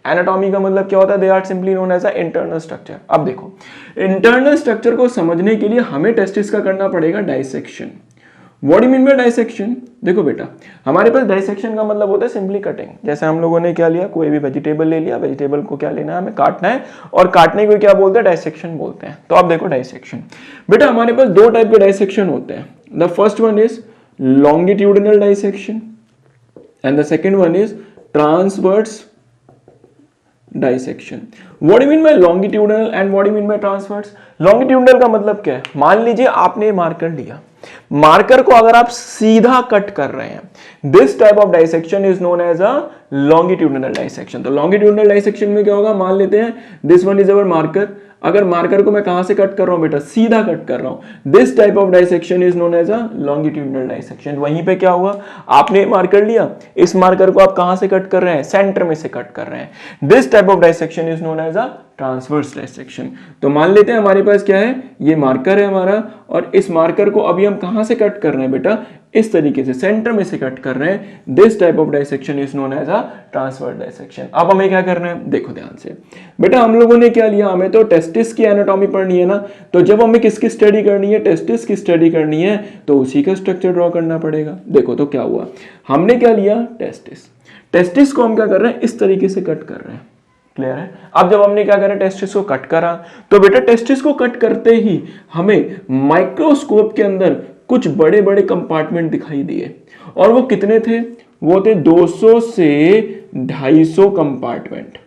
Anatomy का मतलब क्या होता है, they are simply known as a internal structure. अब देखो इंटरनल स्ट्रक्चर को समझने के लिए हमें टेस्टिस का करना पड़ेगा dissection. What do mean by dissection? देखो बेटा हमारे पास डाइसेक्शन का मतलब होता है सिंपली कटिंग। जैसे हम लोगों ने क्या लिया, कोई भी वेजिटेबल ले लिया, वेजिटेबल को क्या लेना है, हमें काटना है, और काटने को क्या बोलते हैं, डाइसेक्शन बोलते हैं। तो अब देखो डाइसेक्शन, बेटा हमारे पास दो टाइप के डाइसेक्शन होते हैं। The first one is longitudinal dissection and the second one is transverse dissection. What do mean by longitudinal and what do mean by transverse? Longitudinal का मतलब क्या है, मान लीजिए आपने मार्कर लिया, मार्कर को अगर आप सीधा कट कर रहे हैं, this type of dissection is known as a longitudinal dissection. तो लॉन्गिट्यूडिनल डाइसेक्शन में क्या होगा, मान लेते हैं this one is our marker, अगर मार्कर को मैं कहां से कट कर रहा हूं बेटा, सीधा कट कर रहा हूं, this type of dissection is known as a longitudinal dissection. वहीं पे क्या हुआ, आपने मार्कर लिया, इस मार्कर को आप कहां से कट कर रहे हैं, सेंटर में से कट कर रहे हैं, this type of dissection is known as a transverse dissection. तो मान लेते हैं हमारे पास क्या है, ये मार्कर है हमारा, और इस मार्कर को अभी हम कहां से कट कर रहे हैं बेटा, इस तरीके से सेंटर में से कट कर रहे हैं, this type of dissection is known as a transverse dissection. अब हमें क्या करना है, देखो ध्यान से बेटा, हम लोगों ने क्या लिया, हमें तो टेस्टिस की एनाटॉमी पढ़नी है ना, तो जब हमें किसकी स्टडी करनी है, टेस्टिस की स्टडी करनी है, तो उसी का स्ट्रक्चर ड्रॉ करना पड़ेगा। देखो तो क्या हुआ, हमने क्या लिया, टेस्टिस, टेस्टिस को हम क्या कर रहे हैं, इस तरीके से कट कर रहे हैं, क्लियर है। अब जब हमने क्या करा, टेस्टिस को कट करा, तो बेटा टेस्टिस को कट करते ही हमें माइक्रोस्कोप के अंदर कुछ बड़े बड़े कंपार्टमेंट दिखाई दिए, और वो कितने थे, वो थे 200 से 250 कंपार्टमेंट।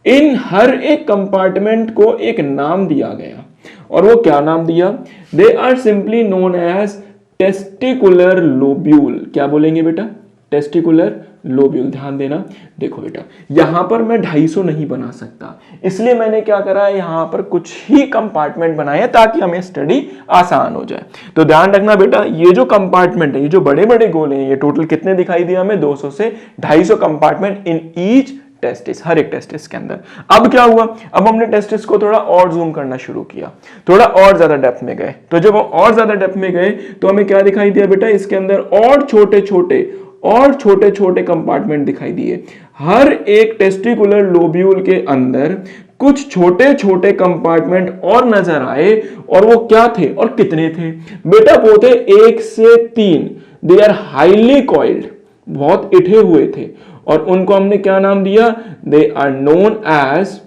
इन हर एक कंपार्टमेंट को एक नाम दिया गया, और वो क्या नाम दिया, they are simply known as testicular lobule. क्या बोलेंगे बेटा, टेस्टिकुलर लोब्यूल। ध्यान देना, देखो बेटा यहां पर मैं 250 नहीं बना सकता, इसलिए मैंने क्या करा, यहां पर कुछ ही कंपार्टमेंट बनाए ताकि हमें स्टडी आसान हो जाए। तो ध्यान रखना बेटा, ये जो कंपार्टमेंट है, ये जो बड़े बड़े गोले हैं, ये टोटल कितने दिखाई दिया हमें, 200 से 250 कंपार्टमेंट इन ईच टेस्टिस, हर एक टेस्टिस के अंदर। अब क्या हुआ, अब हमने टेस्टिस को थोड़ा और जूम करना शुरू किया, थोड़ा और ज्यादा डेप्थ में गए। तो जब हम और ज्यादा डेप्थ में गए तो हमें क्या दिखाई दिया बेटा, इसके अंदर और छोटे छोटे कंपार्टमेंट दिखाई दिए। हर एक टेस्टिकुलर लोब्यूल के अंदर कुछ छोटे छोटे कंपार्टमेंट और नजर आए, और वो क्या थे और कितने थे बेटा, वो थे 1 से 3। दे आर हाईली कॉइल्ड, बहुत इठे हुए थे, और उनको हमने क्या नाम दिया, they are known as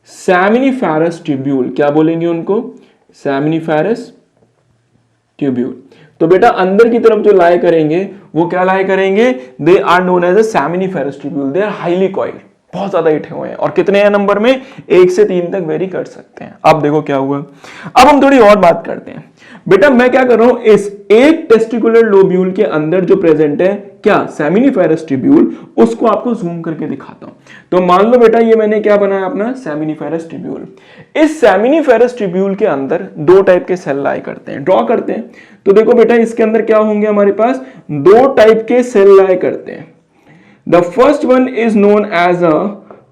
seminiferous tubule. क्या बोलेंगे उनको, सेमिनिफेरस ट्यूब्यूल। तो बेटा अंदर की तरफ जो लाए करेंगे वो क्या लाए करेंगे, they are known as a seminiferous tubule. They are highly coiled, बहुत ज्यादा इठे हुए हैं, और कितने हैं नंबर में, 1 से 3 तक वेरी कर सकते हैं। अब देखो क्या हुआ, अब हम थोड़ी और बात करते हैं। बेटा मैं क्या कर रहा हूं, इस एक टेस्टिकुलर लोब्यूल के अंदर जो प्रेजेंट है क्या, सेमिनिफेरस ट्यूब्यूल, उसको आपको जूम करके दिखाता हूं। तो मान लो बेटा ये मैंने क्या बनाया अपना, सेमिनिफेरस ट्यूब्यूल। इस सेमिनिफेरस ट्यूब्यूल के अंदर दो टाइप के सेल लाए करते हैं, ड्रॉ करते हैं। तो देखो बेटा इसके अंदर क्या होंगे, हमारे पास 2 टाइप के सेल लाए करते हैं। The first one is known as a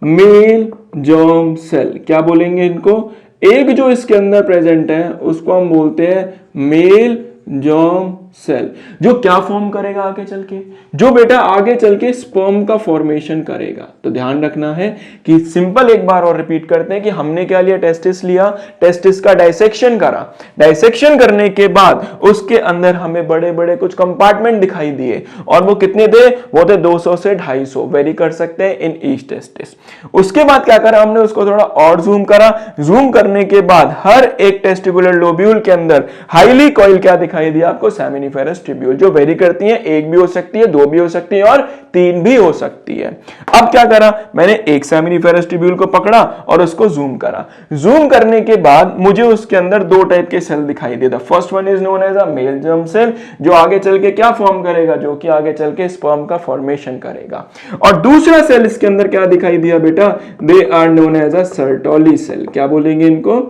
male germ cell. क्या बोलेंगे इनको, एक जो इसके अंदर प्रेजेंट है उसको हम बोलते हैं मेल जर्म सेल, जो क्या फॉर्म करेगा आगे चल के, जो बेटा आगे चल के स्पर्म का फॉर्मेशन करेगा। तो ध्यान रखना है कि सिंपल एक बार और रिपीट करते हैं कि हमने क्या लिया, टेस्टिस लिया, टेस्टिस का डाइसेक्शन करा, डाइसेक्शन करने के बाद उसके अंदर हमें बड़े बड़े कुछ कंपार्टमेंट दिखाई दिए, और वो कितने थे, वो थे 200 से 250, वेरी कर सकते हैं इन ईच टेस्टिस। उसके बाद क्या करा हमने, उसको थोड़ा और जूम करा, जूम करने के बाद हर एक टेस्टिकुलर लोब्यूल के अंदर हाईली कॉइल क्या दिखाई दिया आपको, सेमिनिफेरस ट्यूब्यूल, जो वेरी करती है, 1 भी हो सकती है, 2 भी हो सकती है, और 3 भी हो सकती है। अब क्या करा मैंने, एक सेमिनिफेरस ट्यूब्यूल को पकड़ा और उसको जूम करा। जूम करने के बाद मुझे उसके अंदर 2 टाइप के सेल दिखाई दे। The first one is known as a male germ cell, जो आगे चल के क्या फॉर्म करेगा, जो कि आगे चल के स्पर्म का फॉर्मेशन करेगा। और दूसरा सेल इसके अंदर क्या दिखाई दिया बेटा, they are known as a Sertoli cell. क्या बोलेंगे इनको,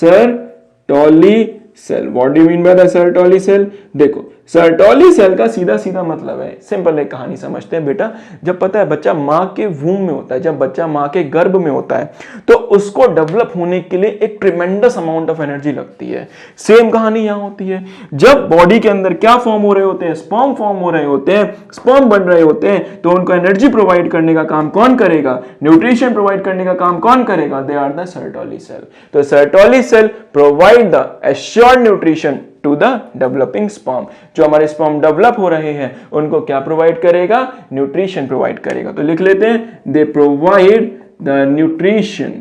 Sertoli cell. What do you mean by the Sertoli cell, देखो सर्टोली सेल का सीधा सीधा मतलब है, सिंपल एक कहानी समझते हैं बेटा। जब पता है बच्चा माँ के वूम में होता है, जब बच्चा माँ के गर्भ में होता है, तो उसको डेवलप होने के लिए एक ट्रिमेंडस अमाउंट ऑफ एनर्जी लगती है। सेम कहानी यहाँ होती है, जब बॉडी के अंदर क्या फॉर्म हो रहे होते हैं, स्पर्म फॉर्म हो रहे होते हैं, स्पर्म बन रहे होते हैं, तो उनको एनर्जी प्रोवाइड करने का काम कौन करेगा, न्यूट्रिशन प्रोवाइड करने का काम कौन करेगा, they are the Sertoli cell. तो Sertoli cell provide the assured nutrition to the developing sperm. जो हमारे स्पर्म डेवलप हो रहे हैं उनको क्या प्रोवाइड करेगा, न्यूट्रिशन प्रोवाइड करेगा। तो लिख लेते हैं, they provide the nutrition,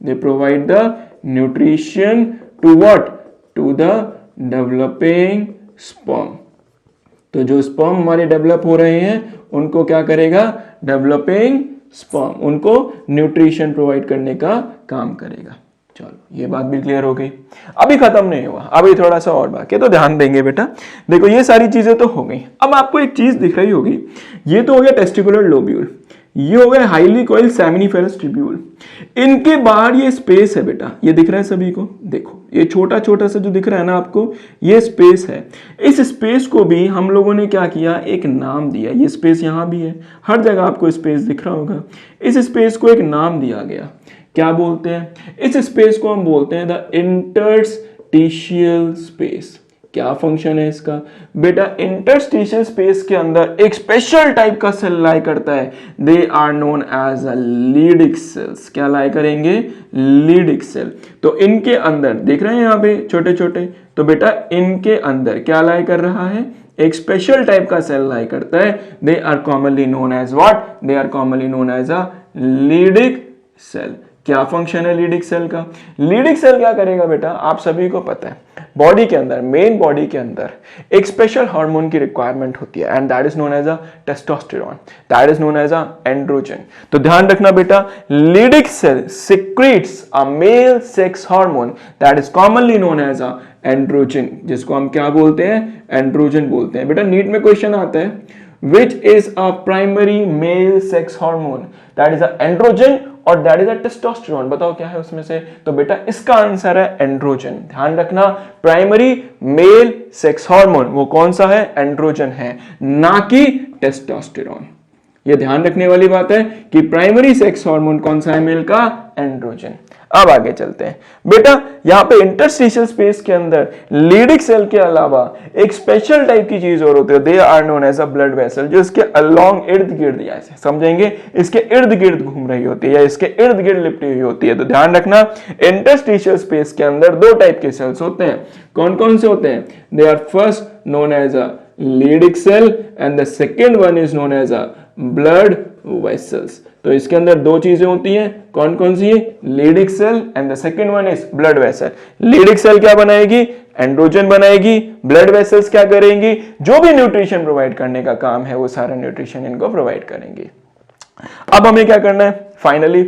they provide the nutrition to what, to the developing sperm. तो जो स्पर्म हमारे डेवलप हो रहे हैं उनको क्या करेगा, डेवलपिंग स्पर्म उनको न्यूट्रिशन प्रोवाइड करने का काम करेगा। चलो ये बात भी क्लियर हो गई। अभी खत्म नहीं हुआ, अभी थोड़ा सा और बाकी, तो ध्यान देंगे बेटा। देखो ये सारी चीजें तो हो गई, अब आपको एक चीज दिख रही होगी, ये तो हो गया टेस्टिकुलर लोब्यूल, ये हो गया हाईली कॉइल्ड सेमिनिफेरस ट्यूब्यूल। इनके बाहर ये स्पेस है बेटा, ये दिख रहा है सभी को, देखो ये छोटा छोटा सा जो दिख रहा है ना आपको, ये स्पेस है। इस स्पेस को भी हम लोगों ने क्या किया, एक नाम दिया। ये स्पेस यहाँ भी है, हर जगह आपको स्पेस दिख रहा होगा। इस स्पेस को एक नाम दिया गया, क्या बोलते हैं, इस स्पेस को हम बोलते हैं द इंटरस्टिशियल स्पेस। क्या फंक्शन है इसका बेटा, इंटरस्टिशियल स्पेस के अंदर एक स्पेशल टाइप का सेल लाई करता है, they are known as a Leydig cells. क्या लाई करेंगे, लीडिक सेल। तो इनके अंदर देख रहे हैं यहाँ पे छोटे छोटे, तो बेटा इनके अंदर क्या लाई कर रहा है, एक स्पेशल टाइप का सेल लाई करता है, they are commonly known as what, they are commonly known as a Leydig cell. क्या फंक्शन है लीडिक सेल का, लीडिक सेल क्या करेगा बेटा, आप सभी को पता है बॉडी के अंदर, मेन बॉडी के अंदर एक स्पेशल हार्मोन की रिक्वायरमेंट होती है, and that is known as a testosterone, that is known as a androgen. तो ध्यान रखना बेटा, Leydig cell secretes a male sex hormone that is commonly known as a androgen, जिसको हम क्या बोलते हैं, एंड्रोजन बोलते हैं। बेटा नीट में क्वेश्चन आता है, which is a primary male sex hormone, that is a androgen और दैट इज अ टेस्टोस्टेरोन। बताओ क्या है उसमें से, तो बेटा इसका आंसर है एंड्रोजन। ध्यान रखना, प्राइमरी मेल सेक्स हार्मोन वो कौन सा है, एंड्रोजन है, ना कि टेस्टोस्टेरोन। ये ध्यान रखने वाली बात है कि प्राइमरी सेक्स हार्मोन कौन सा है मेल का, एंड्रोजन। अब आगे चलते हैं बेटा, यहाँ पे इंटरस्टिशियल स्पेस के अंदर लीडिक सेल के अलावा एक स्पेशल टाइप की चीज और होती है, they are known as a blood vessel, जो इसके अलोंग इर्द गिर्द, ऐसे समझेंगे, इसके इर्द गिर्द घूम रही होती है या इसके इर्द गिर्द लिपटी हुई होती है। तो ध्यान रखना, इंटरस्टिशियल स्पेस के अंदर दो टाइप के सेल्स होते हैं। कौन कौन से होते हैं, they are first known as a Leydig cell and the second one is known as a blood vessels. तो इसके अंदर दो चीजें होती हैं, कौन कौन सी है, Leydig cell and the second one is blood vessel. Leydig cell क्या बनाएगी, एंड्रोजन बनाएगी, ब्लड वेसल्स क्या करेंगी, जो भी न्यूट्रिशन प्रोवाइड करने का काम है वो सारा न्यूट्रिशन इनको प्रोवाइड करेंगे। अब हमें क्या करना है फाइनली